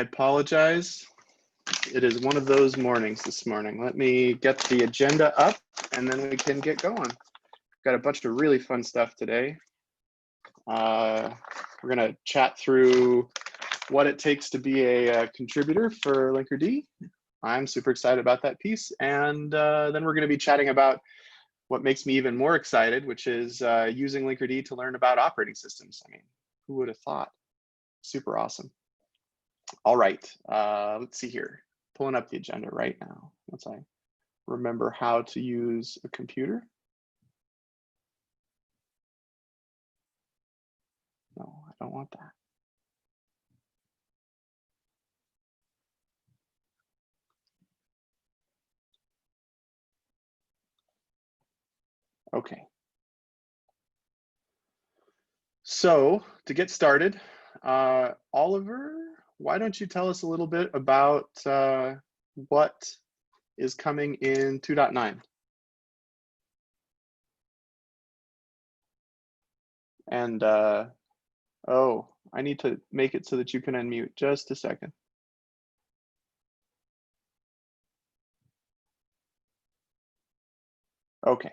apologize. It is one of those mornings this morning. Let me get the agenda up and then we can get going. Got a bunch of really fun stuff today. We're gonna chat through what it takes to be a contributor for Linkerd. I'm super excited about that piece. And then we're gonna be chatting about what makes me even more excited, which is using Linkerd to learn about operating systems. I mean, who would have thought? Super awesome. All right, let's see here. Pulling up the agenda right now. Once I remember how to use a computer. No, I don't want that. Okay. So to get started, Oliver, why don't you tell us a little bit about what is coming in 2.9? And oh, I need to make it so that you can unmute. Just a second. Okay.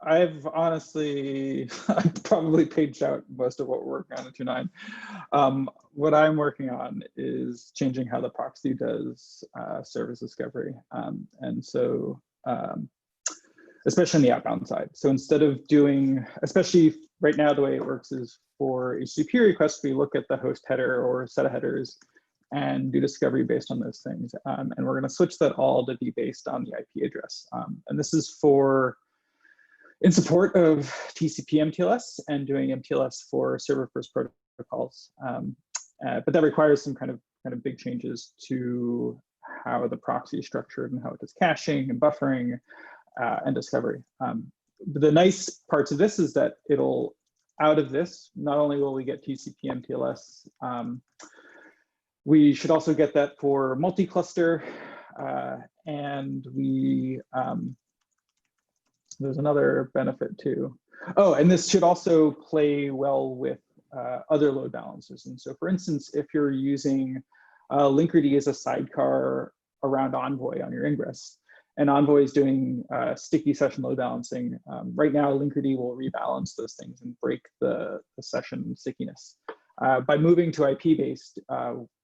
I've honestly, I've probably paged out most of what we're working on in 2.9. What I'm working on is changing how the proxy does service discovery. Especially on the outbound side. So instead of doing, especially right now, the way it works is for HTTP requests, we look at the host header or set of headers and do discovery based on those things. And we're going to switch that all to be based on the IP address. And this is in support of TCP MTLS and doing MTLS for server first protocols. But that requires some kind of big changes to how the proxy is structured and how it does caching and buffering and discovery. But the nice parts of this is that out of this, not only will we get TCP MTLS, we should also get that for multi-cluster, and there's another benefit too. Oh, and this should also play well with other load balancers. And so for instance, if you're using Linkerd as a sidecar around Envoy on your ingress, and Envoy is doing sticky session load balancing, right now Linkerd will rebalance those things and break the session stickiness. By moving to IP-based,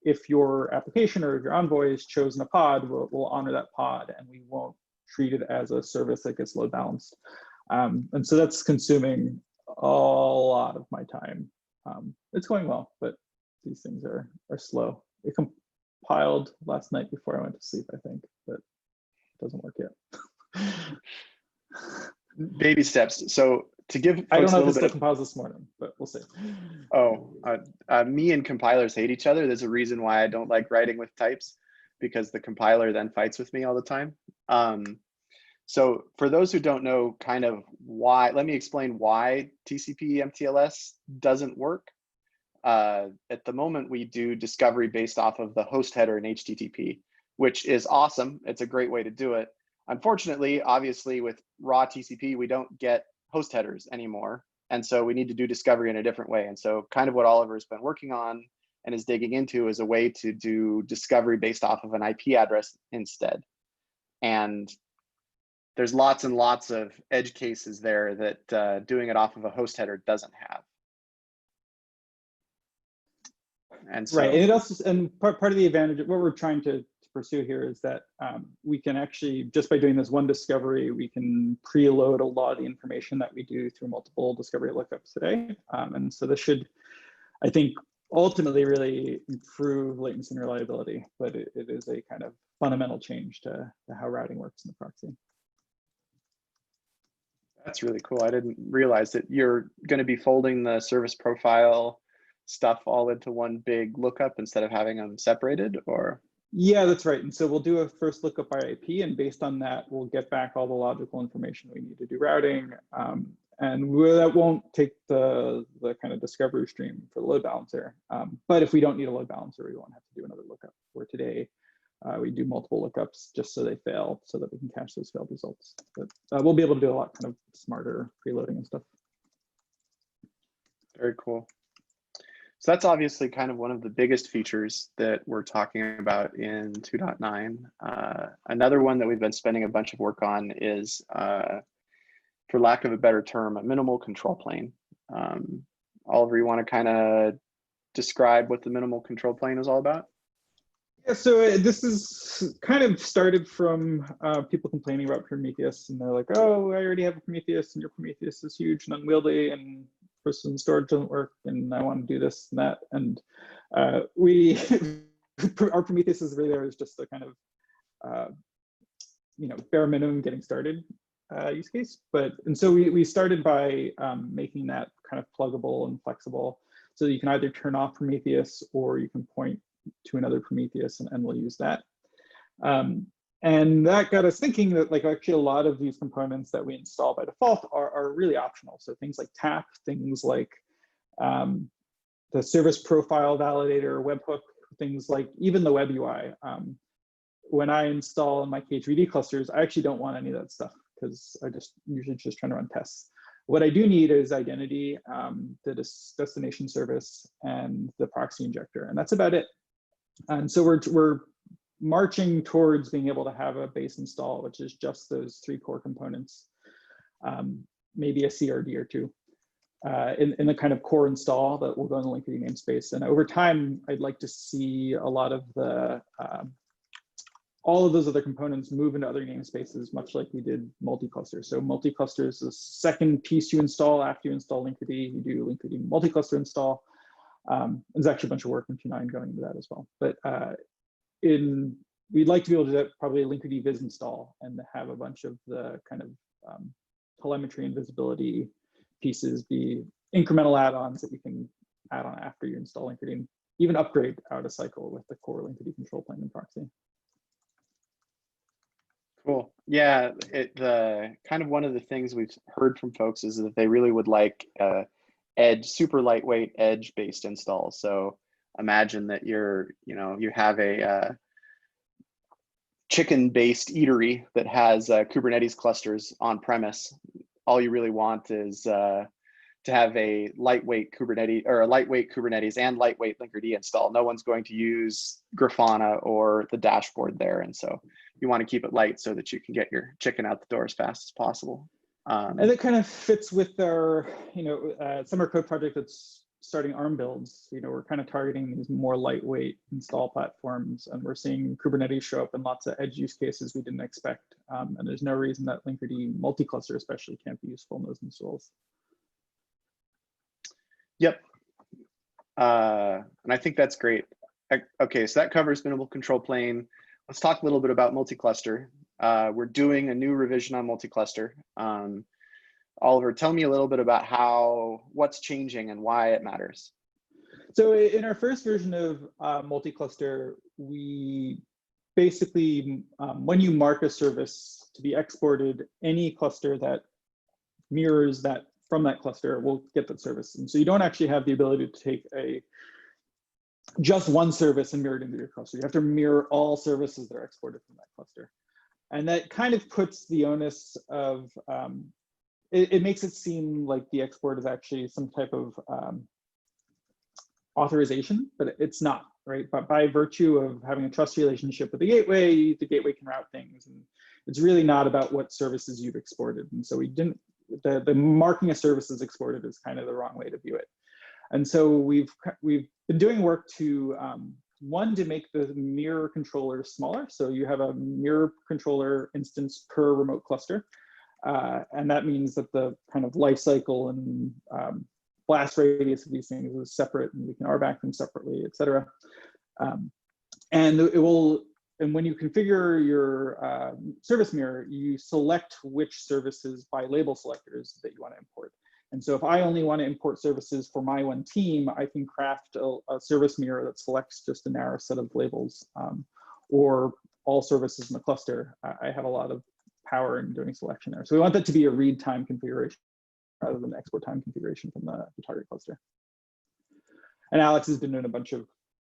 if your application or if your Envoy is chosen a pod, we'll honor that pod and we won't treat it as a service that gets load balanced. And so that's consuming a lot of my time. It's going well, but these things are slow. It compiled last night before I went to sleep, I think, but it doesn't work yet. Baby steps. So to give folks I don't know if a it still compiles this morning, but we'll see. Oh, me and compilers hate each other. There's a reason why I don't like writing with types, because the compiler then fights with me all the time. So for those who don't know kind of why, let me explain why TCP MTLS doesn't work. At the moment, we do discovery based off of the host header in HTTP, which is awesome. It's a great way to do it. Unfortunately, obviously, with raw TCP, we don't get host headers anymore. And so we need to do discovery in a different way. And so kind of what Oliver has been working on and is digging into is a way to do discovery based off of an IP address instead. And there's lots and lots of edge cases there that doing it off of a host header doesn't have. And so, right, and it also, and part of the advantage of what we're trying to pursue here is that we can actually, just by doing this one discovery, we can preload a lot of the information that we do through multiple discovery lookups today. And so this should, I think, ultimately really improve latency and reliability, but it is a kind of fundamental change to how routing works in the proxy. That's really cool. I didn't realize that you're going to be folding the service profile stuff all into one big lookup instead of having them separated, or? Yeah, that's right. And so we'll do a first lookup by IP, and based on that, we'll get back all the logical information we need to do routing. And that won't take the kind of discovery stream for the load balancer. But if we don't need a load balancer, we won't have to do another lookup. Where today, we do multiple lookups just so they fail, so that we can cache those failed results. But we'll be able to do a lot kind of smarter preloading and stuff. Very cool. So that's obviously kind of one of the biggest features that we're talking about in 2.9. Another one that we've been spending a bunch of work on is, for lack of a better term, a minimal control plane. Oliver, you want to kind of describe what the minimal control plane is all about? Yeah, so this is kind of started from people complaining about Prometheus, and they're like, oh, I already have a Prometheus, and your Prometheus is huge and unwieldy, and person storage doesn't work, and I want to do this and that. And our Prometheus is really there as just a kind of, bare minimum getting started use case. And so we started by making that kind of pluggable and flexible, so that you can either turn off Prometheus or you can point to another Prometheus, and we'll use that. And that got us thinking that actually a lot of these components that we install by default are really optional. So things like tap, things like the service profile validator, webhook, things like even the web UI. When I install in my K3D clusters, I actually don't want any of that stuff because I usually just trying to run tests. What I do need is identity, the destination service, and the proxy injector, and that's about it. And so we're marching towards being able to have a base install, which is just those 3 core components, maybe a CRD or 2, in the kind of core install that will go in the Linkerd namespace. And over time, I'd like to see a lot of the all of those other components move into other namespaces, much like we did multi-cluster. So multi-cluster is the second piece you install after you install Linkerd. You do Linkerd multi-cluster install. There's actually a bunch of work in 2.9 going into that as well. But we'd like to be able to do that, probably a Linkerd viz install, and have a bunch of the kind of telemetry and visibility pieces be incremental add-ons that you can add on after you install Linkerd, and even upgrade out of cycle with the core Linkerd control plane and proxy. Cool. Yeah, kind of one of the things we've heard from folks is that they really would like edge, super lightweight edge-based install. So imagine that you have a chicken-based eatery that has Kubernetes clusters on premise. All you really want is to have a lightweight Kubernetes and lightweight Linkerd install. No one's going to use Grafana or the dashboard there, and so you want to keep it light so that you can get your chicken out the door as fast as possible. And it kind of fits with our, summer code project that's starting ARM builds. We're kind of targeting these more lightweight install platforms, and we're seeing Kubernetes show up in lots of edge use cases we didn't expect. And there's no reason that Linkerd multi-cluster especially can't be useful in those installs. Yep. And I think that's great. Okay, so that covers minimal control plane. Let's talk a little bit about multi-cluster. We're doing a new revision on multi-cluster. Oliver, tell me a little bit about what's changing and why it matters. So in our first version of multi-cluster, we basically, when you mark a service to be exported, any cluster that mirrors that from that cluster will get that service. And so you don't actually have the ability to take just one service and mirror it into your cluster. You have to mirror all services that are exported from that cluster. And that kind of puts the onus of, it makes it seem like the export is actually some type of authorization, but it's not, right? But by virtue of having a trust relationship with the gateway can route things. And it's really not about what services you've exported. And so the marking of services exported is kind of the wrong way to view it. And so we've been doing work to, one, to make the mirror controller smaller. So you have a mirror controller instance per remote cluster. And that means that the kind of life cycle and blast radius of these things is separate, and we can RBAC them separately, et cetera. And when you configure your service mirror, you select which services by label selectors that you want to import. And so if I only want to import services for my one team, I can craft a service mirror that selects just a narrow set of labels, or all services in the cluster. I have a lot of power in doing selection there. So we want that to be a read time configuration rather than export time configuration from the target cluster. And Alex has been doing a bunch of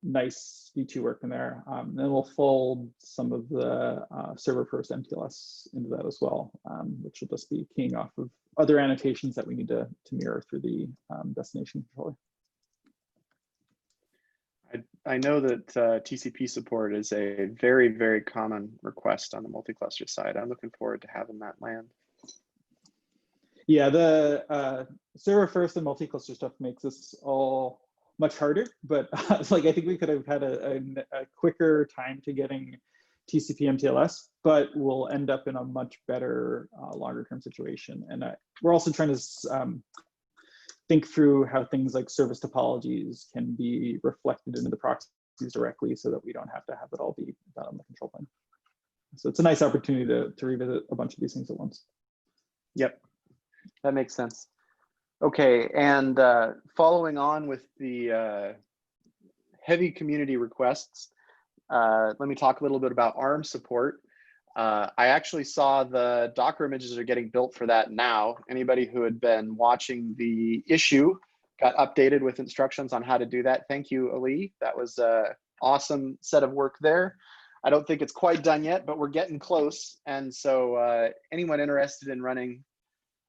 nice V2 work in there. And then we'll fold some of the server first MTLS into that as well, which will just be keying off of other annotations that we need to mirror through the destination controller. I know that TCP support is a very, very common request on the multi-cluster side. I'm looking forward to having that land. Yeah, the server first and multi-cluster stuff makes this all much harder, but like I think we could have had a quicker time to getting TCP MTLS, but we'll end up in a much better longer term situation. And we're also trying to think through how things like service topologies can be reflected into the proxies directly so that we don't have to have it all be done on the control plane. So it's a nice opportunity to revisit a bunch of these things at once. Yep, that makes sense. Okay, and following on with the heavy community requests, let me talk a little bit about ARM support. I actually saw the Docker images are getting built for that now. Anybody who had been watching the issue got updated with instructions on how to do that. Thank you, Ali. That was an awesome set of work there. I don't think it's quite done yet, but we're getting close. And so anyone interested in running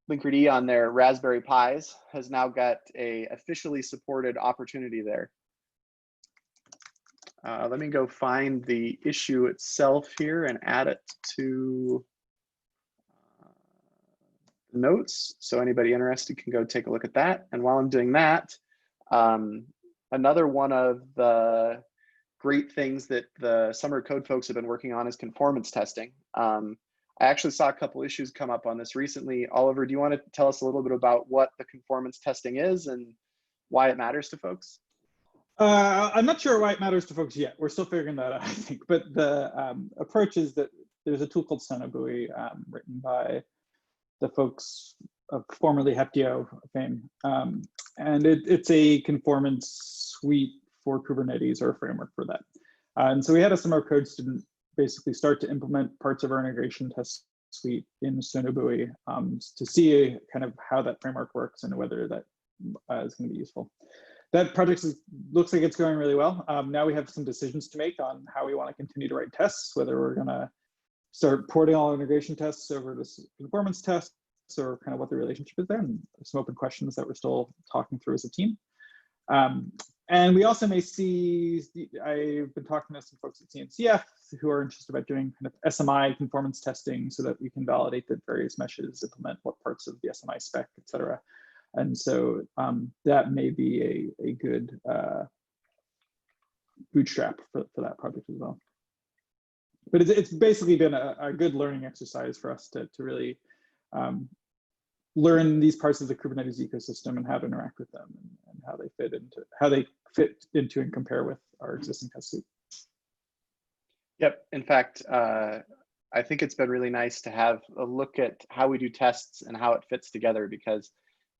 Linkerd on their Raspberry Pis has now got a officially supported opportunity there. Let me go find the issue itself here and add it to the notes. So anybody interested can go take a look at that. And while I'm doing that, another one of the great things that the summer code folks have been working on is conformance testing. I actually saw a couple issues come up on this recently. Oliver, do you want to tell us a little bit about what the conformance testing is and why it matters to folks? I'm not sure why it matters to folks yet. We're still figuring that out, I think. But the approach is that there's a tool called Sonobui written by the folks of formerly Heptio fame. And it's a conformance suite for Kubernetes or a framework for that. And so we had a summer code student basically start to implement parts of our integration test suite in Sonobui to see kind of how that framework works and whether that is going to be useful. That project looks like it's going really well. Now we have some decisions to make on how we want to continue to write tests, whether we're going to start porting all integration tests over to conformance tests or kind of what the relationship is there. And some open questions that we're still talking through as a team. And we also may see, I've been talking to some folks at CNCF who are interested about doing kind of SMI conformance testing so that we can validate that various meshes implement what parts of the SMI spec, et cetera. And so that may be a good bootstrap for that project as well. But it's basically been a good learning exercise for us to really learn these parts of the Kubernetes ecosystem and how to interact with them and how they fit into and compare with our existing test suite. Yep. In fact, I think it's been really nice to have a look at how we do tests and how it fits together, because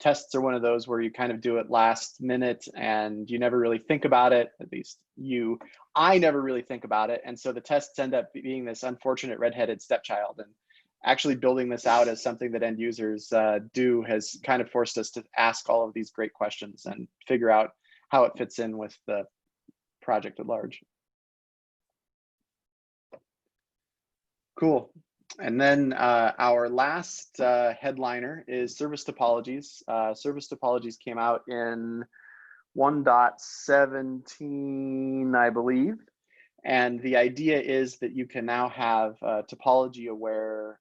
tests are one of those where you kind of do it last minute and you never really think about it. At least I never really think about it. And so the tests end up being this unfortunate redheaded stepchild. And actually building this out as something that end users do has kind of forced us to ask all of these great questions and figure out how it fits in with the project at large. Cool. And then our last headliner is service topologies. Service topologies came out in 1.17, I believe. And the idea is that you can now have topology-aware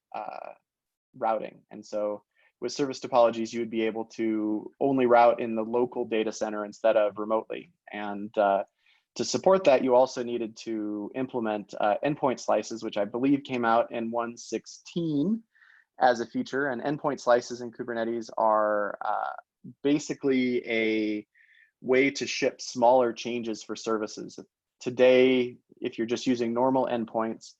routing. And so with service topologies, you would be able to only route in the local data center instead of remotely. And to support that, you also needed to implement endpoint slices, which I believe came out in 1.16 as a feature. And endpoint slices in Kubernetes are basically a way to ship smaller changes for services. Today, if you're just using normal endpoints,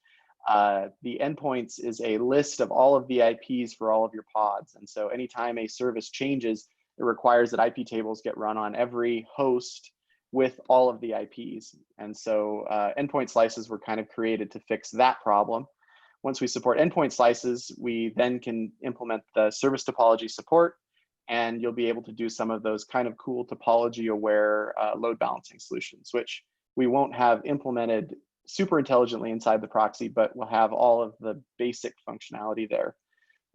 the endpoints is a list of all of the IPs for all of your pods. And so anytime a service changes, it requires that IP tables get run on every host with all of the IPs. And so endpoint slices were kind of created to fix that problem. Once we support endpoint slices, we then can implement the service topology support, and you'll be able to do some of those kind of cool topology aware load balancing solutions, which we won't have implemented super intelligently inside the proxy, but we'll have all of the basic functionality there.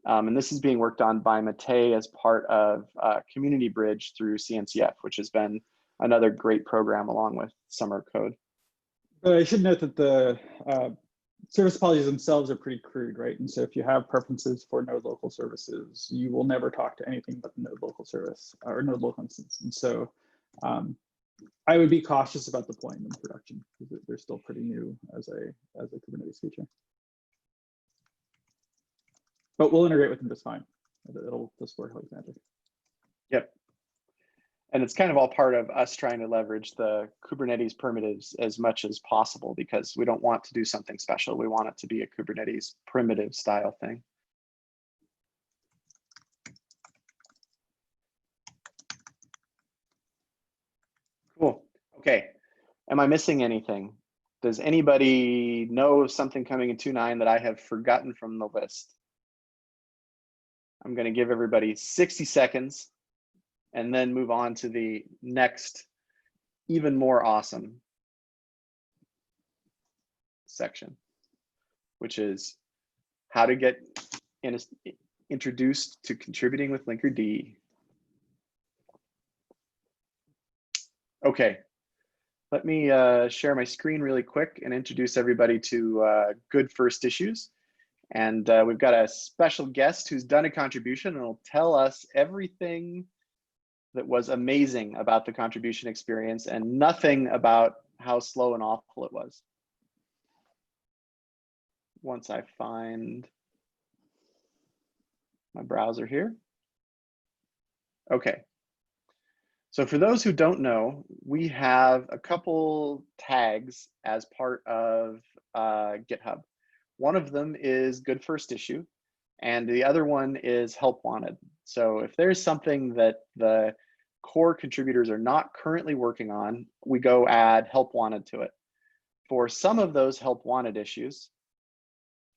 And this is being worked on by Matei as part of Community Bridge through CNCF, which has been another great program along with Summer Code. But I should note that the service topologies themselves are pretty crude, right? And so if you have preferences for node local services, you will never talk to anything but the node local service or node local instance. And so I would be cautious about deploying them in production because they're still pretty new as a Kubernetes feature. But we'll integrate with them just fine. It'll just work like magic. Yep. And it's kind of all part of us trying to leverage the Kubernetes primitives as much as possible, because we don't want to do something special. We want it to be a Kubernetes primitive style thing. Cool. Okay. Am I missing anything? Does anybody know of something coming in 2.9 that I have forgotten from the list? I'm going to give everybody 60 seconds and then move on to the next, even more awesome section, which is how to get introduced to contributing with Linkerd. Okay, let me share my screen really quick and introduce everybody to good first issues. And we've got a special guest who's done a contribution and will tell us everything that was amazing about the contribution experience and nothing about how slow and awful it was. Once I find my browser here. Okay. So for those who don't know, we have a couple tags as part of GitHub. One of them is good first issue, and the other one is help wanted. So if there's something that the core contributors are not currently working on, we go add help wanted to it. For some of those help wanted issues,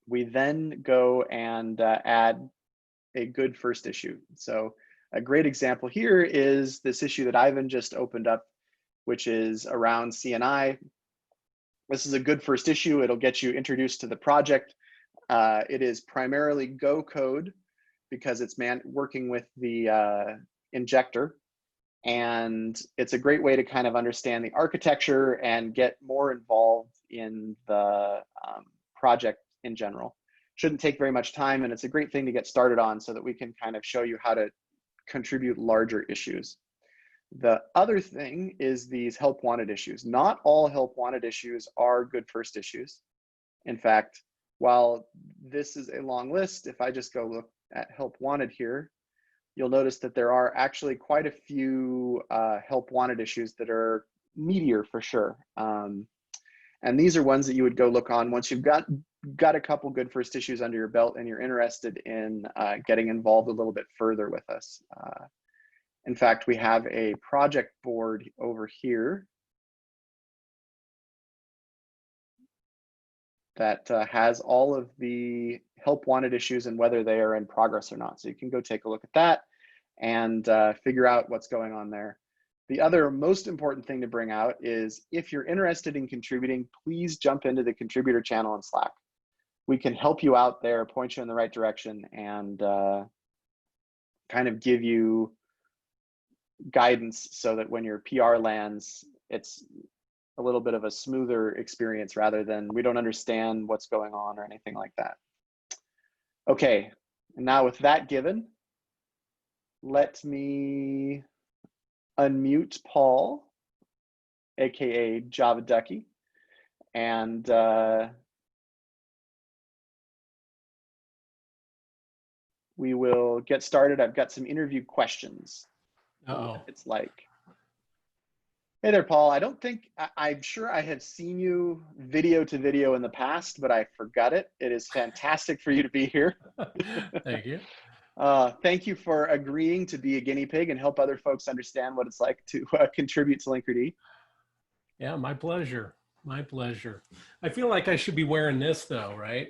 we then go and add a good first issue. So a great example here is this issue that Ivan just opened up, which is around CNI. This is a good first issue. It'll get you introduced to the project. It is primarily Go code because it's working with the injector. And it's a great way to kind of understand the architecture and get more involved in the project in general. Shouldn't take very much time, and it's a great thing to get started on so that we can kind of show you how to contribute larger issues. The other thing is these help wanted issues. Not all help wanted issues are good first issues. In fact, while this is a long list, if I just go look at help wanted here, you'll notice that there are actually quite a few help wanted issues that are meatier for sure. And these are ones that you would go look on once you've got a couple good first issues under your belt and you're interested in getting involved a little bit further with us. In fact, we have a project board over here that has all of the help wanted issues and whether they are in progress or not. So you can go take a look at that and figure out what's going on there. The other most important thing to bring out is if you're interested in contributing, please jump into the contributor channel in Slack. We can help you out there, point you in the right direction, and kind of give you guidance so that when your PR lands, it's a little bit of a smoother experience rather than we don't understand what's going on or anything like that. Okay, and now with that given, let me unmute Paul, AKA Java Ducky, and we will get started. I've got some interview questions. It's like, hey there, Paul. I don't think, I'm sure I have seen you video to video in the past, but I forgot it. It is fantastic for you to be here. Thank you. Thank you for agreeing to be a guinea pig and help other folks understand what it's like to contribute to Linkerd. Yeah, my pleasure. My pleasure. I feel like I should be wearing this though, right?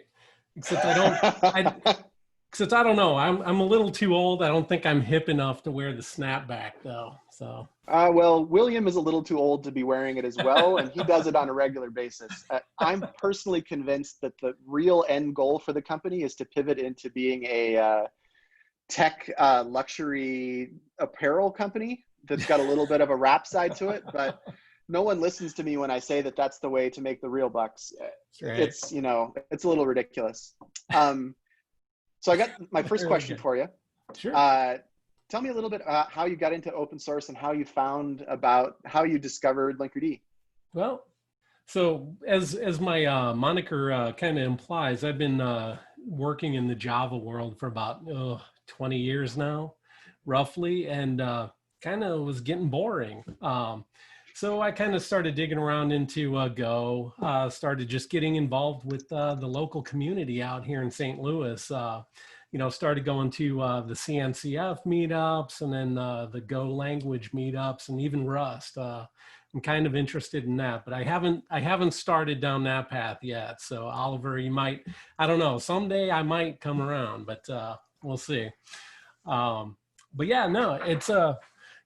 Except I don't. since I don't know, I'm a little too old. I don't think I'm hip enough to wear the snapback though. So Well, William is a little too old to be wearing it as well, and he does it on a regular basis. I'm personally convinced that the real end goal for the company is to pivot into being a tech luxury apparel company that's got a little bit of a rap side to it, but no one listens to me when I say that that's the way to make the real bucks. right. It's, you know, it's a little ridiculous. So I got my first Very question good. for you. Sure. Tell me a little bit about how you got into open source and how you found about how you discovered Linkerd. Well, so as my moniker kind of implies, I've been working in the Java world for about 20 years now, roughly, and kind of was getting boring. So I kind of started digging around into Go, started just getting involved with the local community out here in St. Louis. You know, started going to the CNCF meetups and then the Go language meetups and even Rust. I'm kind of interested in that, but I haven't started down that path yet. So Oliver, you might, I don't know, someday I might come around, but we'll see. But yeah, no, it's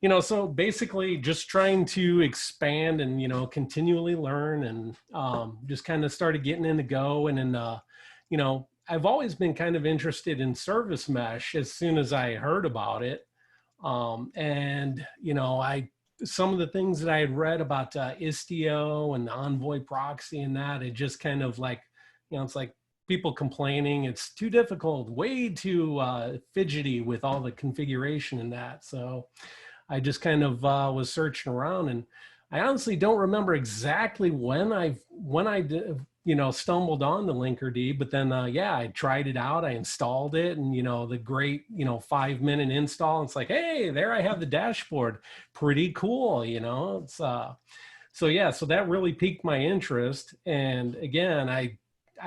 you know, so basically just trying to expand and, you know, continually learn and just kind of started getting into Go. And then, you know, I've always been kind of interested in service mesh as soon as I heard about it. And, you know, some of the things that I had read about Istio and the Envoy proxy and that, it just kind of like, you know, it's like people complaining it's too difficult, way too fidgety with all the configuration and that. So I just kind of was searching around, and I honestly don't remember exactly when I did, you know, stumbled on the Linkerd, but then yeah, I tried it out, I installed it, and you know, the great, you know, 5-minute install. It's like, hey, there I have the dashboard, pretty cool, you know. It's so yeah, so that really piqued my interest, and again, I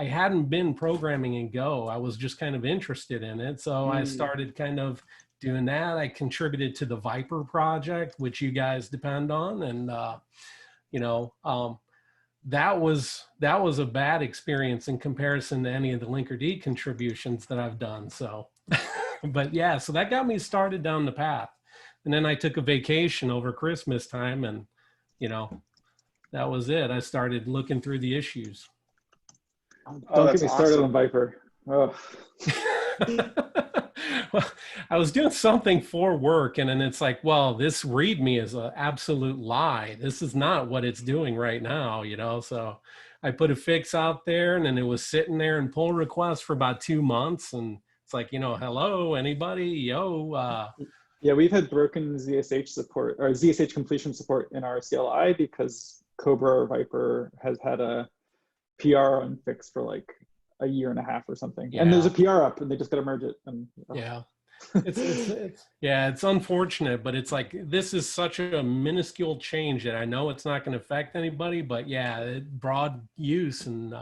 hadn't been programming in Go. I was just kind of interested in it, so I started kind of doing that. I contributed to the Viper project, which you guys depend on, and you know, that was a bad experience in comparison to any of the Linkerd contributions that I've done. So, but yeah, so that got me started down the path, and then I took a vacation over Christmas time, and you know, that was it. I started looking through the issues. Don't get me started on Viper. Oh. Well, I was doing something for work, and then it's like, well, this README is an absolute lie. This is not what it's doing right now, you know? So I put a fix out there, and then it was sitting there in pull requests for about 2 months. And it's like, you know, hello, anybody? Yo. Yeah, we've had broken ZSH support or ZSH completion support in our CLI because Cobra or Viper has had a PR on fix for like a year and a half or something. Yeah. And there's a PR up and they just got to merge it. And yeah, it's unfortunate, but it's like, this is such a minuscule change that I know it's not going to affect anybody, but yeah, broad use. And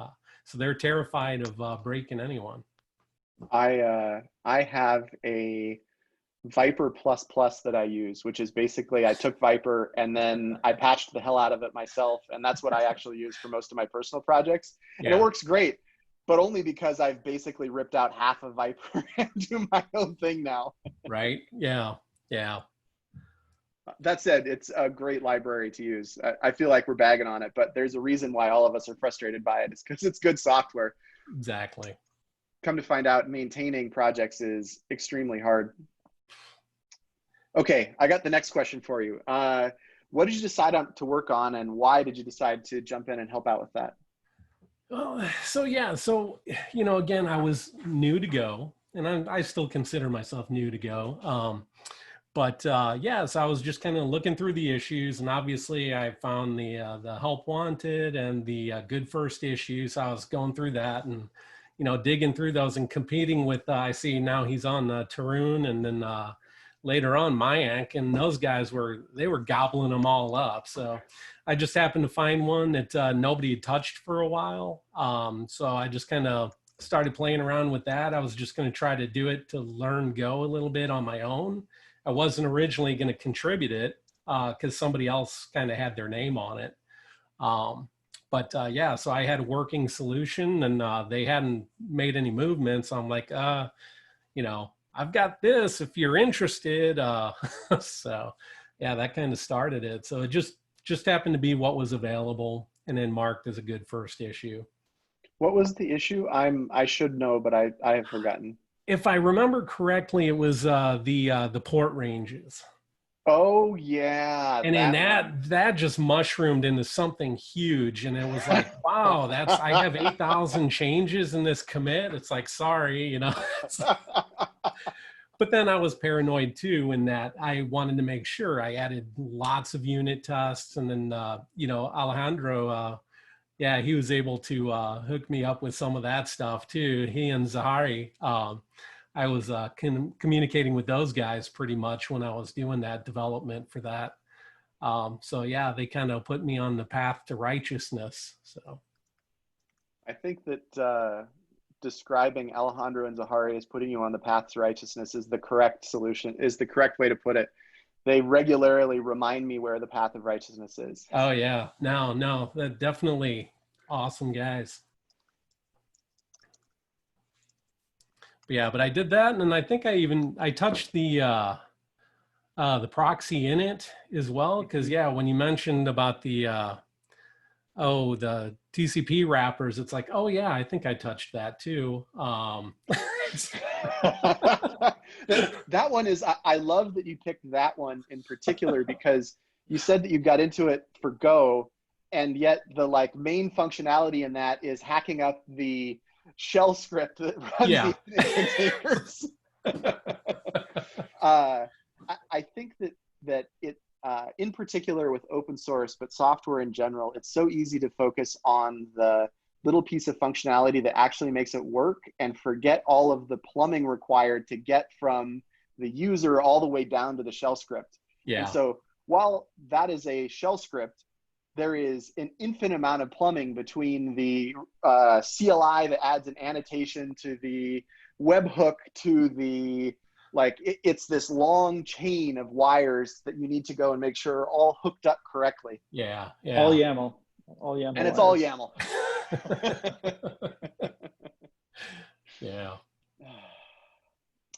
so they're terrified of breaking anyone. I have a Viper++ that I use, which is basically I took Viper and then I patched the hell out of it myself. And that's what I actually use for most of my personal projects. Yeah. And it works great, but only because I've basically ripped out half of Viper and do my own thing now. Right. Yeah. Yeah. That said, it's a great library to use. I feel like we're bagging on it, but there's a reason why all of us are frustrated by it. It's because it's good software. Exactly. Come to find out, maintaining projects is extremely hard. Okay, I got the next question for you. What did you decide to work on, and why did you decide to jump in and help out with that? So yeah, so, you know, again, I was new to Go, and I still consider myself new to Go. But yeah, so I was just kind of looking through the issues, and obviously I found the help wanted and the good first issues. So I was going through that and, you know, digging through those and competing with, I see now he's on Tarun, and then later on Mayank, and those guys were gobbling them all up. So I just happened to find one that nobody had touched for a while. So I just kind of started playing around with that. I was just going to try to do it to learn Go a little bit on my own. I wasn't originally going to contribute it because somebody else kind of had their name on it. But yeah, so I had a working solution, and they hadn't made any movements. I'm like, I've got this if you're interested. So yeah, that kind of started it. So it just happened to be what was available and then marked as a good first issue. What was the issue? I should know, but I have forgotten. If I remember correctly, it was the port ranges. Oh yeah, And in one. that just mushroomed into something huge. And it was like, wow, I have 8,000 changes in this commit. It's like, sorry, But then I was paranoid too, in that I wanted to make sure I added lots of unit tests. And then, Alejandro, yeah, he was able to hook me up with some of that stuff too. He and Zahari. I was communicating with those guys pretty much when I was doing that development for that. So yeah, they kind of put me on the path to righteousness. So I think that describing Alejandro and Zahari as putting you on the path to righteousness is the correct solution, is the correct way to put it. They regularly remind me where the path of righteousness is. Oh yeah, no, they're definitely awesome guys. But yeah, but I did that, and then I think I touched the proxy in it as well, because yeah, when you mentioned about the TCP wrappers, it's like, oh yeah, I think I touched that too. That one is, I love that you picked that one in particular, because you said that you got into it for Go, and yet the main functionality in that is hacking up the shell script that runs the containers. I think that it, in particular with open source, but software in general, it's so easy to focus on the little piece of functionality that actually makes it work and forget all of the plumbing required to get from the user all the way down to the shell script. Yeah. And so while that is a shell script, there is an infinite amount of plumbing between the CLI that adds an annotation to the webhook to the, it's this long chain of wires that you need to go and make sure are all hooked up correctly. Yeah. All YAML. And it's all YAML. Yeah.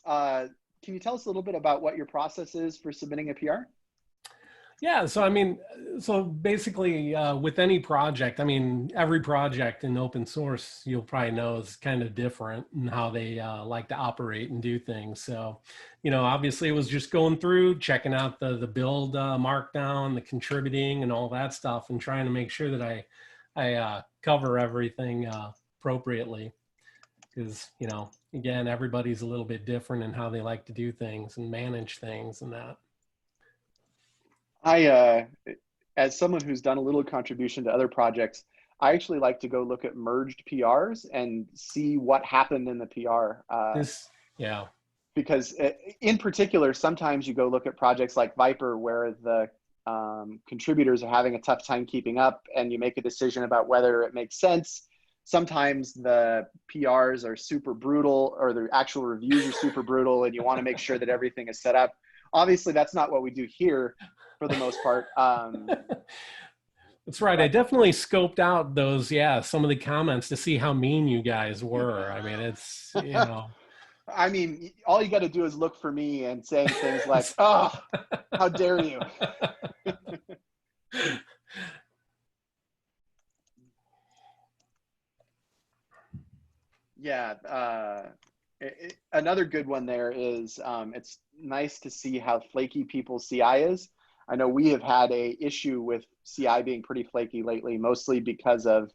Can you tell us a little bit about what your process is for submitting a PR? Yeah, so basically with any project, every project in open source, you'll probably know, is kind of different in how they like to operate and do things. So, obviously it was just going through, checking out the build markdown, the contributing and all that stuff, and trying to make sure that I cover everything appropriately. Because, again, everybody's a little bit different in how they like to do things and manage things and that. As someone who's done a little contribution to other projects, I actually like to go look at merged PRs and see what happened in the PR. Yeah. Because in particular, sometimes you go look at projects like Viper where the contributors are having a tough time keeping up, and you make a decision about whether it makes sense. Sometimes the PRs are super brutal, or the actual reviews are super brutal, and you want to make sure that everything is set up. Obviously, that's not what we do here for the most part. That's right. I definitely scoped out those, some of the comments to see how mean you guys were. It's, all you got to do is look for me and saying things like, oh, how dare you? Yeah. Another good one there is it's nice to see how flaky people's CI is. I know we have had a issue with CI being pretty flaky lately, mostly because of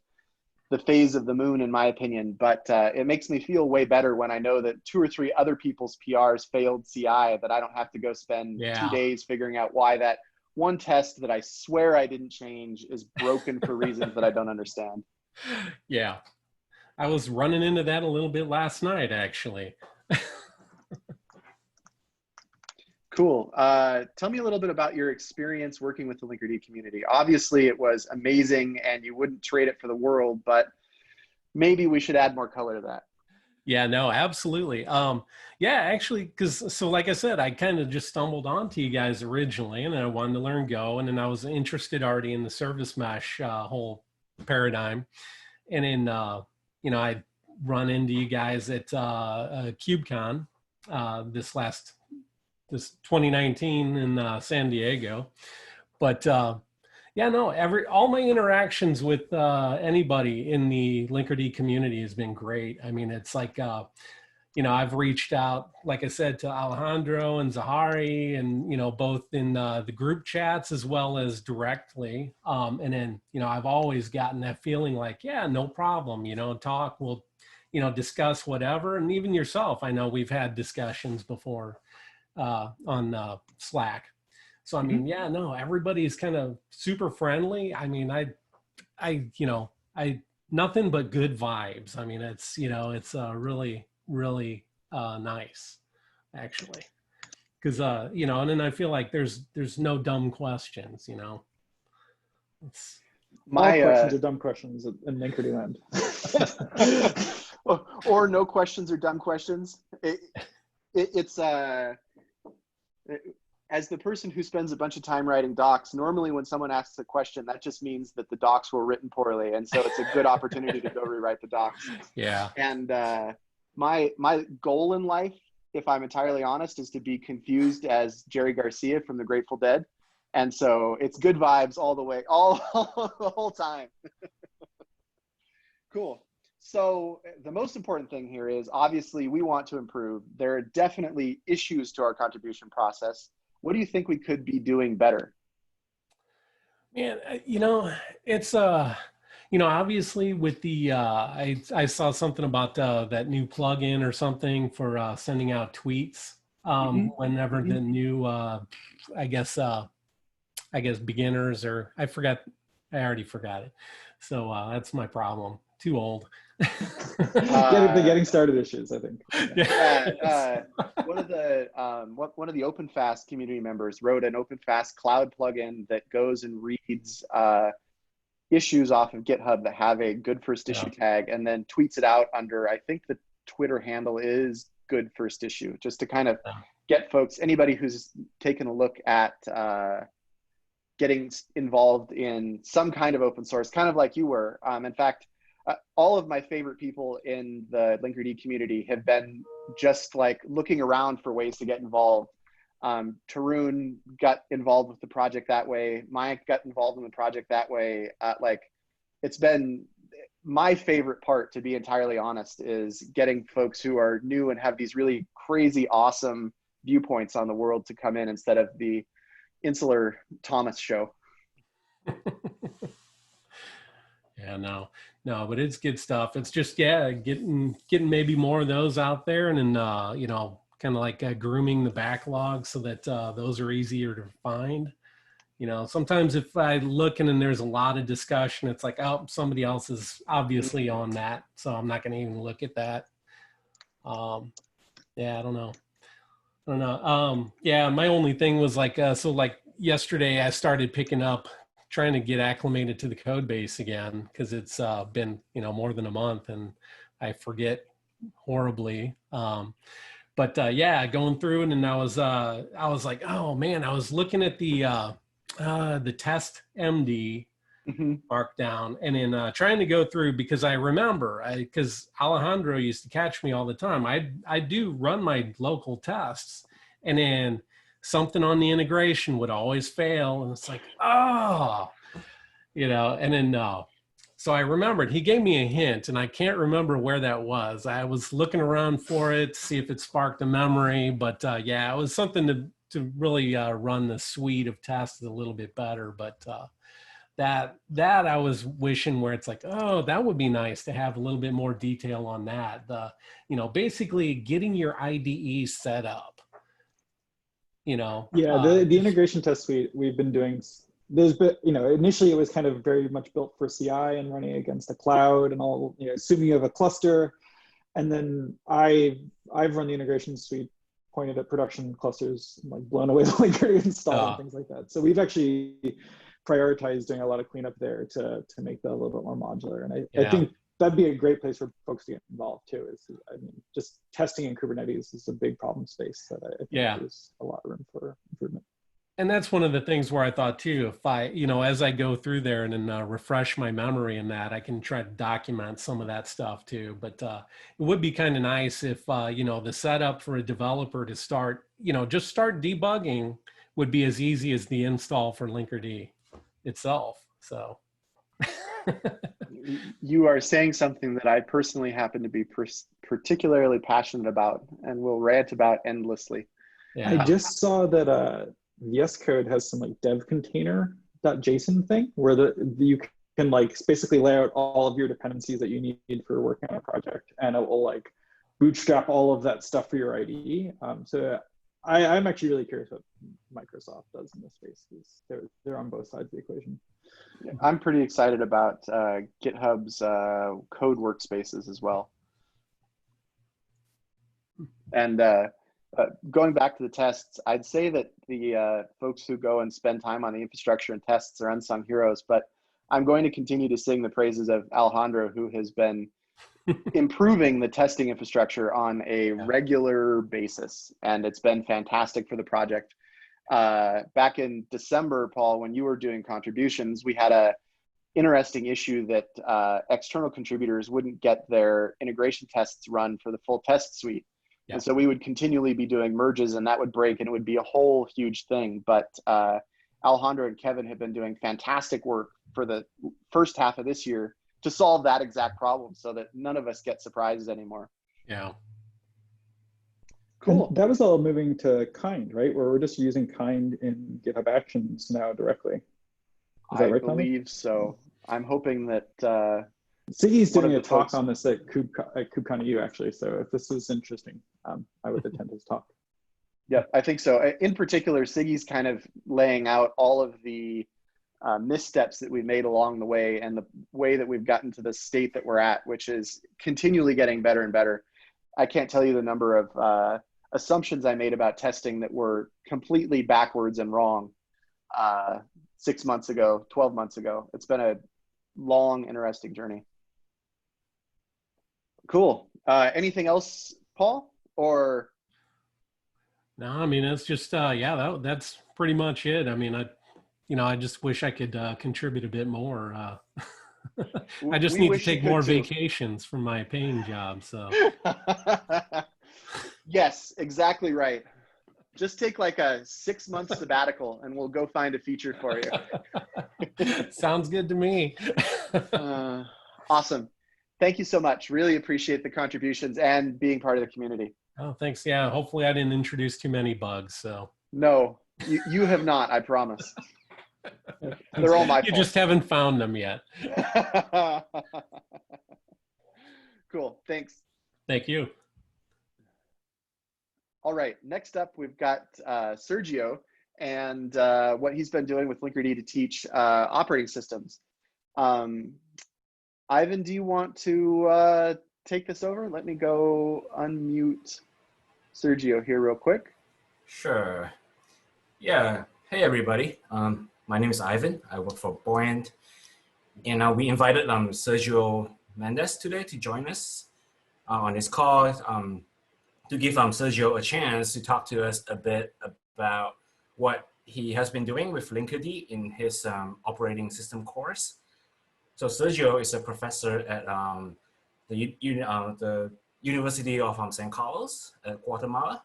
the phase of the moon, in my opinion. But it makes me feel way better when I know that 2 or 3 other people's PRs failed CI, that I don't have to go spend 2 days figuring out why that one test that I swear I didn't change is broken for reasons that I don't understand. Yeah. I was running into that a little bit last night, actually. Cool. Tell me a little bit about your experience working with the Linkerd community. Obviously, it was amazing and you wouldn't trade it for the world, but maybe we should add more color to that. Yeah, no, absolutely. Actually, because like I said, I kind of just stumbled onto you guys originally, and I wanted to learn Go, and then I was interested already in the service mesh whole paradigm. And then, I'd run into you guys at KubeCon this 2019 in San Diego. But yeah, no, all my interactions with anybody in the Linkerd community has been great. I mean, it's like, I've reached out, like I said, to Alejandro and Zahari, and, both in the group chats as well as directly. And then, I've always gotten that feeling like, yeah, no problem, we'll, discuss whatever. And even yourself, I know we've had discussions before on Slack. So, I mean, yeah, no, everybody's kind of super friendly. I mean, nothing but good vibes. I mean, it's, it's really, really nice, actually. Because, and then I feel like there's no dumb questions, It's, all questions are dumb questions in Linkerd land. or no questions are dumb questions. It's as the person who spends a bunch of time writing docs, normally when someone asks a question, that just means that the docs were written poorly. And so it's a good opportunity to go rewrite the docs. Yeah. And my goal in life, if I'm entirely honest, is to be confused as Jerry Garcia from the Grateful Dead. And so it's good vibes all the way, the whole time. Cool. So the most important thing here is, obviously we want to improve. There are definitely issues to our contribution process. What do you think we could be doing better? Man, it's obviously with the I saw something about that new plugin or something for sending out tweets whenever the new I guess beginners, or I already forgot it. So that's my problem. Too old. The getting started issues, I think. Yeah. One of the OpenFast community members wrote an OpenFast cloud plugin that goes and reads issues off of GitHub that have a good first issue tag, and then tweets it out under, I think the Twitter handle is good first issue, just to kind of get folks, anybody who's taken a look at getting involved in some kind of open source, kind of like you were. In fact, all of my favorite people in the Linkerd community have been just like looking around for ways to get involved. Tarun got involved with the project that way. Mike got involved in the project that way. It's been my favorite part, to be entirely honest, is getting folks who are new and have these really crazy, awesome viewpoints on the world to come in instead of the insular Thomas show. Yeah, no, but it's good stuff. It's just, getting maybe more of those out there, and then, kind of like grooming the backlog so that those are easier to find. Sometimes if I look and then there's a lot of discussion, it's like, oh, somebody else is obviously on that, so I'm not going to even look at that. Yeah, I don't know. Yeah, my only thing was like, so like yesterday I started trying to get acclimated to the code base again, because it's been, more than a month and I forget horribly. But going through it, and I was like, oh man, I was looking at the test MD markdown, and then trying to go through, because I remember, because Alejandro used to catch me all the time. I do run my local tests, and then something on the integration would always fail, and it's like, and then so I remembered he gave me a hint, and I can't remember where that was. I was looking around for it to see if it sparked a memory, but it was something to really run the suite of tests a little bit better. But that I was wishing, where it's like, oh, that would be nice to have a little bit more detail on that. Basically getting your IDE set up. The integration test suite we've been doing, initially it was kind of very much built for CI and running against a cloud and all, assuming you have a cluster. And then I've run the integration suite pointed at production clusters, like blown away the Linkerd install and things like that. So we've actually prioritized doing a lot of cleanup there to make that a little bit more modular. And I think that'd be a great place for folks to get involved too. Just testing in Kubernetes is a big problem space that I think there's a lot of room for improvement. And that's one of the things where I thought too, if I, as I go through there and then refresh my memory in that, I can try to document some of that stuff too. But it would be kind of nice if, the setup for a developer to start, just start debugging would be as easy as the install for Linkerd itself. So. You are saying something that I personally happen to be particularly passionate about and will rant about endlessly. Yeah. I just saw that VS Code has some like dev container.json thing where you can like basically lay out all of your dependencies that you need for working on a project, and it will like bootstrap all of that stuff for your IDE. So I'm actually really curious what Microsoft does in this space, because they're on both sides of the equation. Yeah, I'm pretty excited about GitHub's code workspaces as well. And going back to the tests, I'd say that the folks who go and spend time on the infrastructure and tests are unsung heroes, but I'm going to continue to sing the praises of Alejandro, who has been improving the testing infrastructure on a regular basis. And it's been fantastic for the project. Back in December, Paul, when you were doing contributions, we had a interesting issue that external contributors wouldn't get their integration tests run for the full test suite. Yeah. And so we would continually be doing merges, and that would break, and it would be a whole huge thing. But Alejandro and Kevin have been doing fantastic work for the first half of this year to solve that exact problem so that none of us get surprises anymore. Yeah. Cool. And that was all moving to Kind, right? Where we're just using Kind in GitHub Actions now directly. Is that right, Tommy? I believe so. I'm hoping that Siggy's doing a talk on this at KubeCon EU, actually. So if this is interesting, I would attend his talk. Yeah, I think so. In particular, Siggy's kind of laying out all of the missteps that we made along the way and the way that we've gotten to the state that we're at, which is continually getting better and better. I can't tell you the number of assumptions I made about testing that were completely backwards and wrong 6 months ago, 12 months ago. It's been a long, interesting journey. Cool. Anything else, Paul? Or no, I mean, it's just that's pretty much it. I mean, I just wish I could contribute a bit more. I just need to take more vacations from my paying job. So yes, exactly right. Just take like a 6-month sabbatical and we'll go find a feature for you. Sounds good to me. Awesome. Thank you so much. Really appreciate the contributions and being part of the community. Oh, thanks. Yeah, hopefully I didn't introduce too many bugs. So no, you have not, I promise. They're all my fault. You just haven't found them yet. Cool. Thanks. Thank you. All right. Next up, we've got Sergio and what he's been doing with Linkerd to teach operating systems. Ivan, do you want to take this over? Let me go unmute Sergio here real quick. Sure. Yeah. Hey, everybody. My name is Ivan. I work for Buoyant. And we invited Sergio Mendes today to join us on this call to give Sergio a chance to talk to us a bit about what he has been doing with Linkerd in his operating system course. So Sergio is a professor at the University of San Carlos at Guatemala.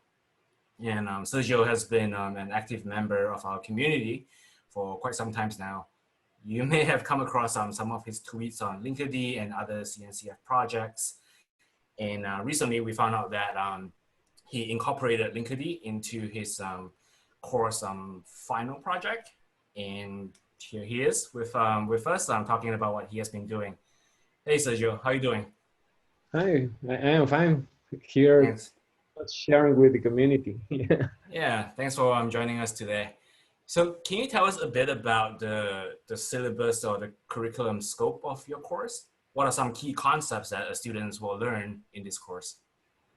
And Sergio has been an active member of our community for quite some time now. You may have come across some of his tweets on Linkerd and other CNCF projects. And recently we found out that he incorporated Linkerd into his course final project. And here he is with us talking about what he has been doing. Hey, Sergio, how are you doing? Hi, I am fine. Here, thanks. Sharing with the community. Yeah, thanks for joining us today. So can you tell us a bit about the syllabus or the curriculum scope of your course? What are some key concepts that students will learn in this course?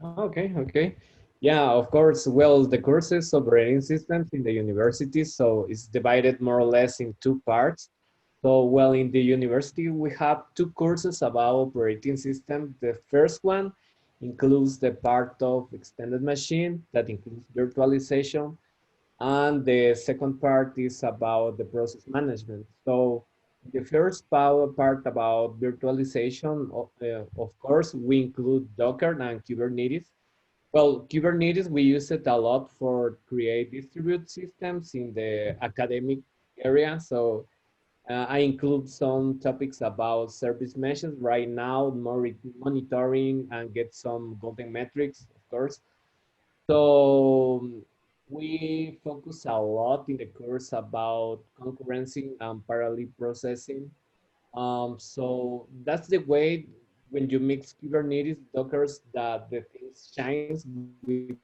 Okay. Yeah, of course. Well, the courses operating systems in the university, so it's divided more or less in 2 parts. So, well, in the university, we have 2 courses about operating system. The first one includes the part of extended machine that includes virtualization. And the second part is about the process management. So the first part about virtualization, of course, we include Docker and Kubernetes. Well, Kubernetes, we use it a lot for create distributed systems in the academic area. So I include some topics about service meshes right now, more monitoring and get some golden metrics, of course. So we focus a lot in the course about concurrency and parallel processing. So that's the way when you mix Kubernetes, Dockers, that the things shines with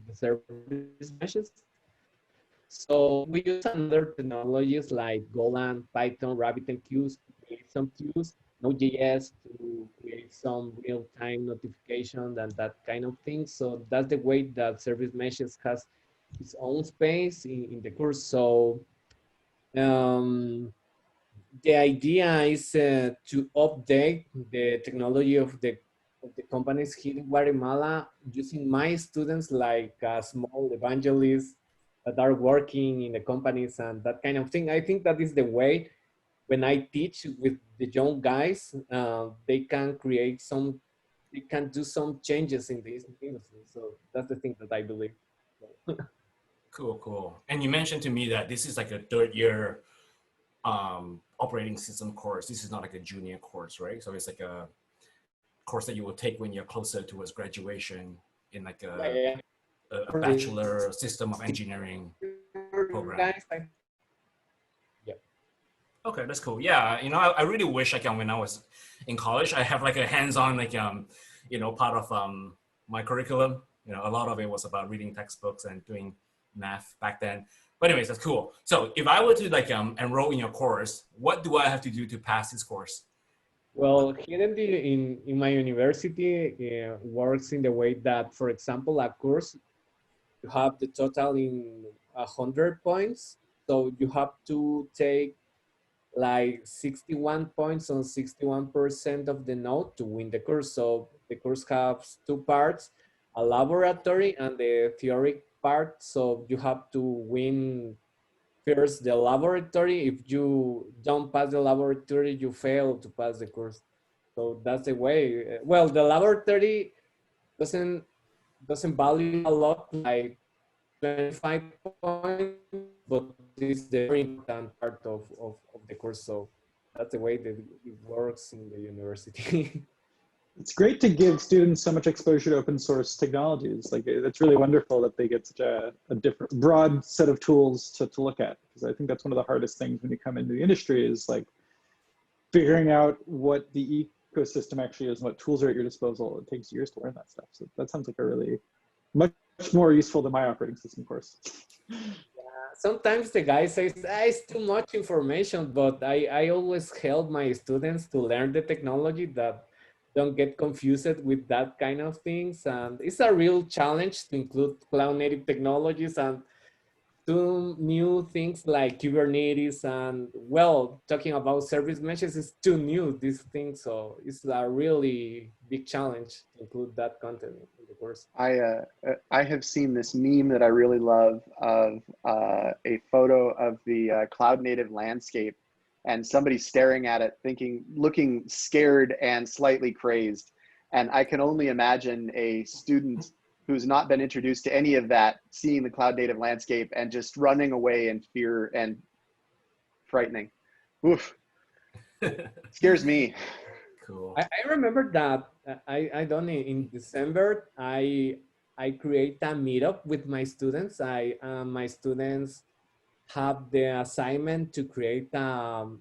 the service meshes. So we use another technologies like Golang, Python, RabbitMQs to create some queues, Node.js to create some real-time notifications and that kind of thing. So that's the way that service meshes has its own space in the course. So the idea is to update the technology of the companies here in Guatemala using my students like small evangelists that are working in the companies and that kind of thing. I think that is the way when I teach with the young guys, they can create some, they can do some changes in this industry. So that's the thing that I believe. Cool, cool. And you mentioned to me that this is like a third year operating system course. This is not like a junior course, right? So it's like a course that you will take when you're closer towards graduation in like a bachelor system of engineering program. Yeah. Okay, that's cool. Yeah, you know, I really wish when I was in college, I have like a hands-on like you know, part of my curriculum. You know, a lot of it was about reading textbooks and doing math back then. But anyways, that's cool. So if I were to like enroll in your course, what do I have to do to pass this course? Well, here in my university works in the way that, for example, a course, you have the total in 100 points. So you have to take like 61 points on 61% of the note to win the course. So the course has two parts, a laboratory and the theory part. So you have to win first the laboratory. If you don't pass the laboratory, you fail to pass the course. So that's the way. Well, the laboratory doesn't value a lot, like 25 points, but it's the very important part of the course. So that's the way that it works in the university. It's great to give students so much exposure to open source technologies. Like, it's really wonderful that they get such a different, broad set of tools to look at. Because I think that's one of the hardest things when you come into the industry is like figuring out what the ecosystem actually is and what tools are at your disposal. It takes years to learn that stuff. So that sounds like a really much more useful than my operating system course. Sometimes the guy says, it's too much information, but I always help my students to learn the technology that don't get confused with that kind of things. And it's a real challenge to include cloud native technologies and do new things like Kubernetes and, well, talking about service meshes is too new, these things. So it's a really big challenge to include that content in the course. I have seen this meme that I really love of a photo of the cloud native landscape and somebody staring at it looking scared and slightly crazed. And I can only imagine a student who's not been introduced to any of that, seeing the cloud native landscape and just running away in fear and frightening. Oof, scares me. Cool. I remember that I done it in December. I create a meetup with my students. My students have the assignment to create to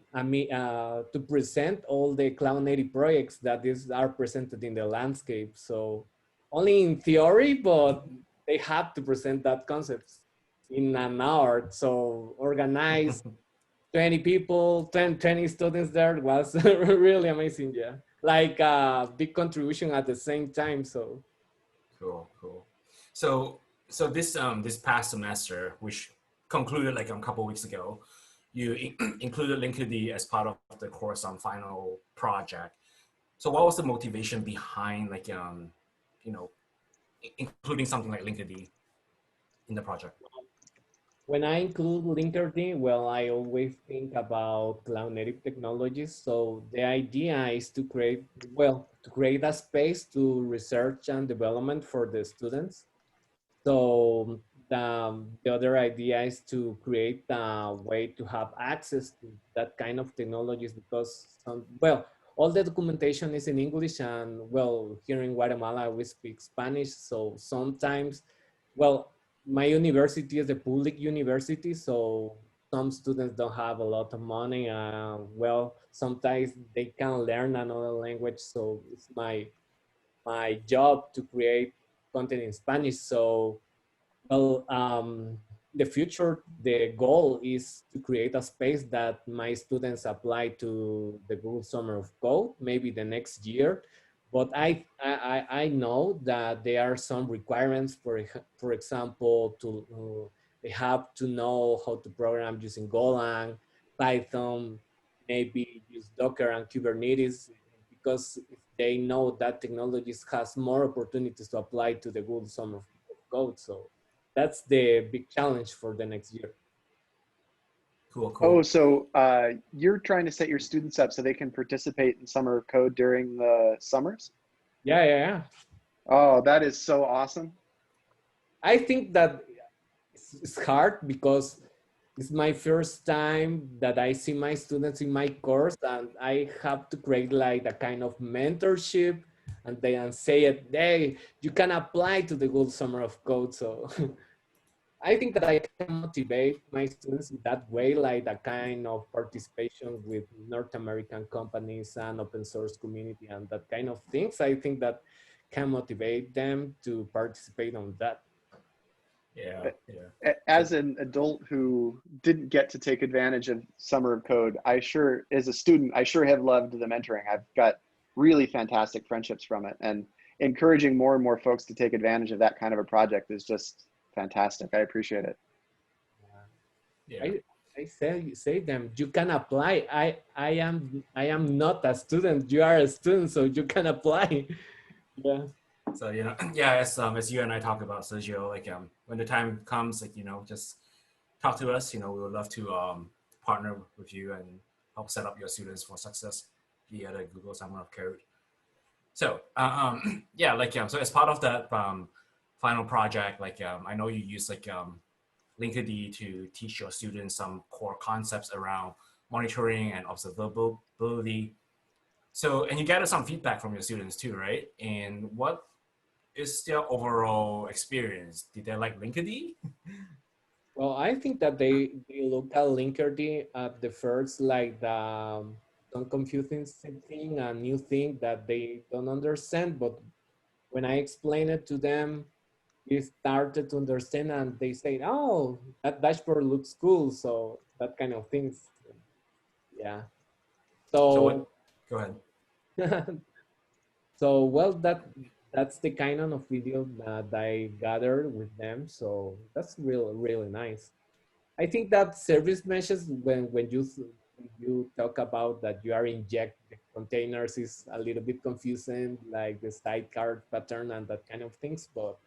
present all the cloud native projects that are presented in the landscape. So only in theory, but they have to present that concept in an hour. So organize 20 people, 20 students there was really amazing. Yeah, like a big contribution at the same time. So cool, cool. So this this past semester, which concluded like a couple of weeks ago, you included Linkerd as part of the course on final project. So what was the motivation behind like you know, including something like Linkerd in the project? when I include Linkerd, well, I always think about cloud native technologies. So the idea is to create, well, to create a space to research and development for the students. So the other idea is to create a way to have access to that kind of technologies because, well, all the documentation is in English and, well, here in Guatemala, we speak Spanish. So sometimes, well, my university is a public university, so some students don't have a lot of money. Well, sometimes they can learn another language. So it's my job to create content in Spanish. So, well, the future, the goal is to create a space that my students apply to the Google Summer of Code, maybe the next year. But I know that there are some requirements, for example, they have to know how to program using Golang, Python, maybe use Docker and Kubernetes, because if they know that technologies has more opportunities to apply to the Google Summer of Code. So that's the big challenge for the next year. Cool, Oh, cool. so you're trying to set your students up so they can participate in summer of code during the summers? Yeah. Oh, that is so awesome. I think that it's hard because it's my first time that I see my students in my course, and I have to create like a kind of mentorship and then say it, hey, you can apply to the Google Summer of Code. So I think that I can motivate my students in that way, like a kind of participation with North American companies and open source community and that kind of things. I think that can motivate them to participate on that. Yeah. As an adult who didn't get to take advantage of summer of code, as a student, I sure have loved the mentoring. I've got really fantastic friendships from it, and encouraging more and more folks to take advantage of that kind of a project is just fantastic. I appreciate it. Yeah. I say them, you can apply. I am not a student. You are a student, so you can apply. Yeah. So, yeah, as you and I talk about, Sergio, like when the time comes, like, just talk to us. We would love to partner with you and help set up your students for success via the Google Summer of Code. So yeah, like so as part of that final project, like I know you use like Linkerd to teach your students some core concepts around monitoring and observability. So, and you gathered some feedback from your students too, right? And what is their overall experience? Did they like Linkerd? Well, I think that they look at Linkerd at the first, like some confusing thing, a new thing that they don't understand. But when I explain it to them, they started to understand and they say, oh, that dashboard looks cool. So that kind of things. Yeah. So what, So, go ahead. so well, that's the kind of video that I gathered with them. So that's really nice. I think that service meshes, when you talk about that you are inject the containers, is a little bit confusing, like the sidecar pattern and that kind of things. But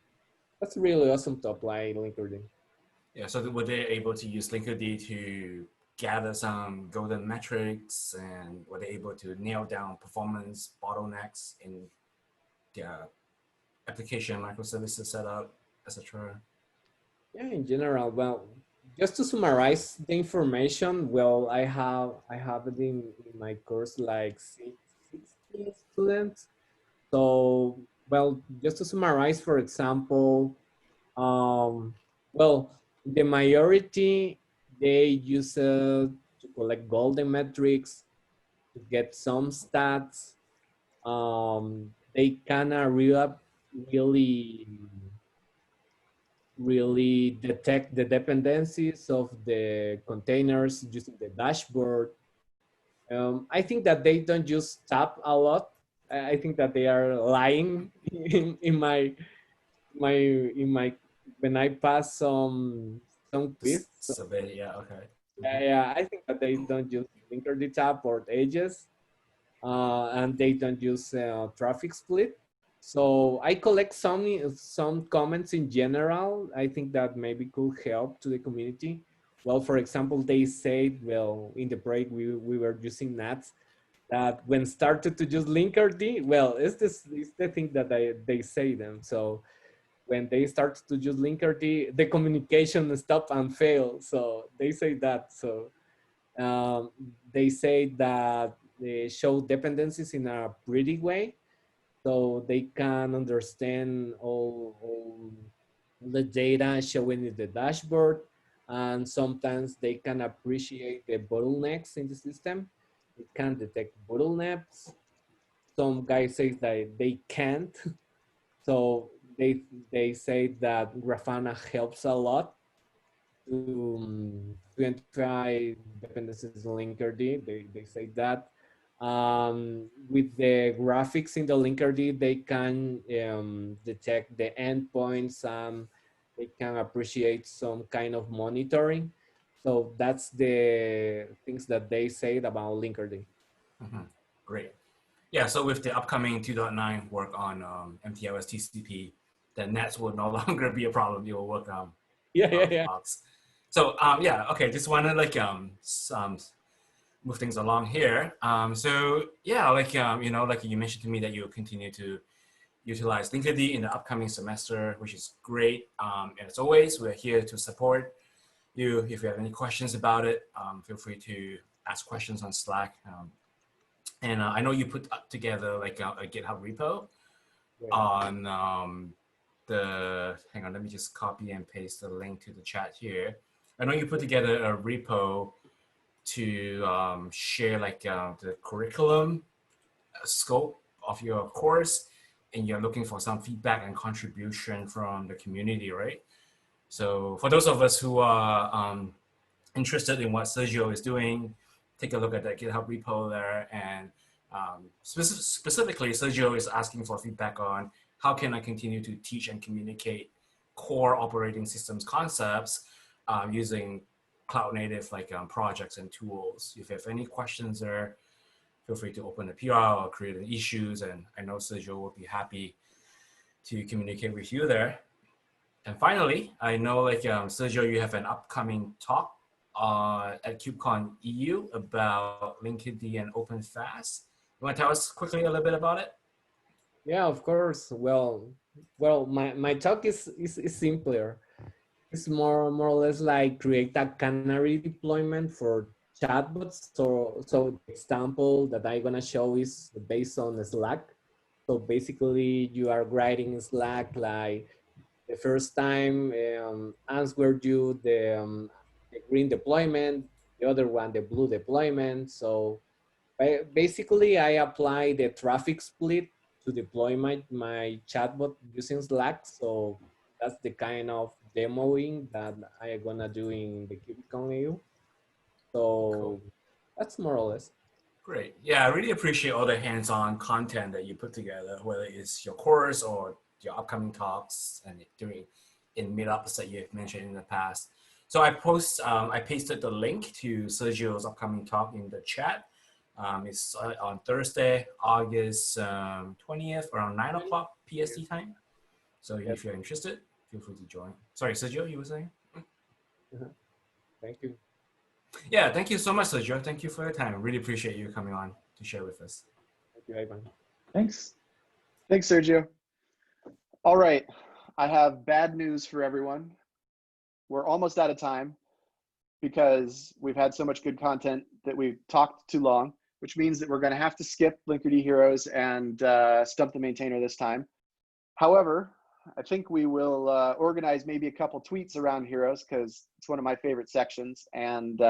that's really awesome to apply Linkerd. Yeah, so were they able to use Linkerd to gather some golden metrics, and were they able to nail down performance bottlenecks in their application microservices setup, etc.? Yeah, in general, well, just to summarize the information, well, I have it in my course like 60 students. So, well, just to summarize, for example, well, the majority, they use to collect golden metrics, to get some stats. They kind of really detect the dependencies of the containers using the dashboard. I think that they don't use tap a lot. I think that they are lying in my when I pass some quiz. So, Survey, yeah, okay. yeah, I think that they don't use Linkerd tap or edges, and they don't use traffic split. So I collect some comments in general. I think that maybe could help to the community. Well, for example, they said, well, in the break we were using NATs, that when started to use Linkerd, well, it's the thing that they say them. So when they start to use Linkerd, the communication stop and fail. So they say that. So they say that they show dependencies in a pretty way, so they can understand all the data showing in the dashboard, and sometimes they can appreciate the bottlenecks in the system. It can detect bottlenecks. Some guys say that they can't. So they say that Grafana helps a lot to identify dependencies in Linkerd. They say that. With the graphics in the Linkerd, they can detect the endpoints. They can appreciate some kind of monitoring. So that's the things that they said about Linkerd. Great. Yeah, so with the upcoming 2.9 work on MTLS TCP, the nets will no longer be a problem. You will work on Yeah. blocks. So yeah, okay, just want to like move things along here. So yeah, like you know, like you mentioned to me that you will continue to utilize Linkerd in the upcoming semester, which is great. And as always, we're here to support you. If you have any questions about it, feel free to ask questions on Slack. And I know you put together like a GitHub repo on hang on, let me just copy and paste the link to the chat here. I know you put together a repo to share like the curriculum scope of your course, and you're looking for some feedback and contribution from the community, right? So for those of us who are interested in what Sergio is doing, take a look at that GitHub repo there. And specifically, Sergio is asking for feedback on how can I continue to teach and communicate core operating systems concepts using cloud native like projects and tools. If you have any questions there, feel free to open a PR or create an issues. And I know Sergio will be happy to communicate with you there. And finally, I know like Sergio, you have an upcoming talk at KubeCon EU about Linkerd and OpenFast. You want to tell us quickly a little bit about it? Yeah, of course. Well, my talk is simpler. It's more or less like create a canary deployment for chatbots. So the example that I'm gonna show is based on Slack. So basically, you are writing Slack like the first time answered you the green deployment, the other one the blue deployment. So basically, I apply the traffic split to deploy my chatbot using Slack. So that's the kind of demoing that I'm gonna do in the KubeCon EU. So Cool. that's more or less. Great. Yeah, I really appreciate all the hands-on content that you put together, whether it's your course or your upcoming talks and doing in meetups that you've mentioned in the past. So I pasted the link to Sergio's upcoming talk in the chat. It's on Thursday, August 20th, around 9 o'clock PST time. So if you're interested, feel free to join. Sorry, Sergio, you were saying? Thank you. Yeah, thank you so much, Sergio. Thank you for your time. I really appreciate you coming on to share with us. Thank you, Ivan. Thanks. Thanks, Sergio. All right, I have bad news for everyone. We're almost out of time because we've had so much good content that we've talked too long, which means that we're going to have to skip Linkerd Heroes and Stump the Maintainer this time. However, I think we will organize maybe a couple tweets around Heroes because it's one of my favorite sections. And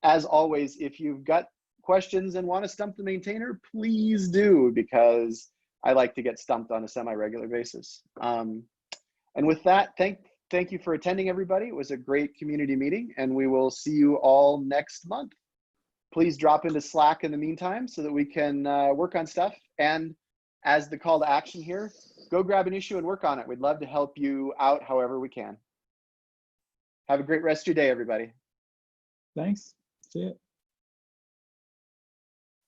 as always, if you've got questions and want to stump the maintainer, please do, because I like to get stumped on a semi-regular basis. And with that, thank you for attending, everybody. It was a great community meeting, and we will see you all next month. Please drop into Slack in the meantime so that we can work on stuff. And as the call to action here, go grab an issue and work on it. We'd love to help you out however we can. Have a great rest of your day, everybody. Thanks. See you.